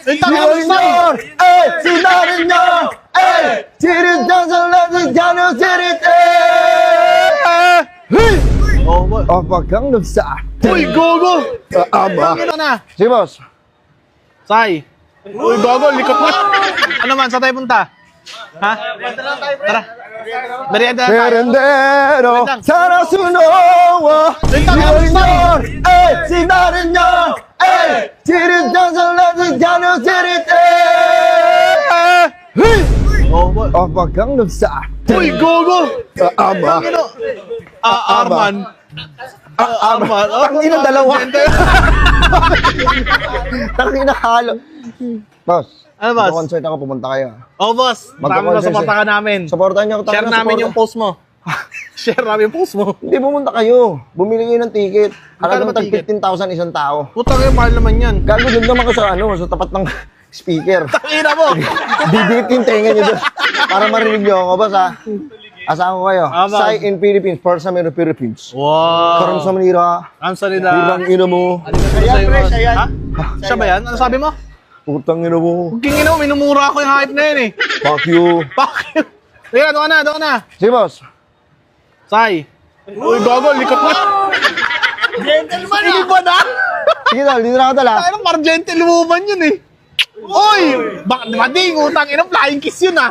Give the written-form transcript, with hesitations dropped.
Señor, Sinarinyo, Sirit Jansalat, Jano Sirit, Apakang nagsa. Uy, gogo! Ama. Ano na? Sige, boss. Say. Uy, gogo, likot mo. Ano man, saan tayo punta? Ha? Tara. Merienda na tayo. Merendero, sana sunowa. Señor, Sinarinyo, Sirit Jansalat, Jano Sirit, Apakang nagsa. Uy, gogo! Ama. Arman. Arman. Tangina dalawa. Tangina halo. Boss. Ano, boss? Concert ako, pumunta kayo. Oh, boss. Maraming Magka-concert nasuporta ka namin. Supportan niyo ako. Share namin yung post mo. Share namin yung post mo. Hindi, pumunta kayo. Bumili kayo ng ticket. Magkano Alam mo, ba ticket? 15,000 isang tao. Putang yung mahal naman yan. Gago doon naman ko sa tapat ng speaker. Tangina mo! Bibigit yung tenga niyo doon. Para marinig niyo ako, boss, ha? Asahan ko kayo. Boss. Sai in Philippines, for sa meron Philippines. Wow! Karam sa Manila. Ang salida. Putang ina mo. Ha? Siya ba yan? Ano sabi mo? Putang ina mo. Kingin mo, minumura ako yung hype na yun eh. Fuck you. Bakit? Ayan, doon na. Sige, boss. Say. Uy, gogo, likot mo. Gentleman ah! Iba na? Sige, dal. Dito na ako dala. Parang par gentlewoman yun eh. Uy! Bakit utang ina, flying kiss yun ah.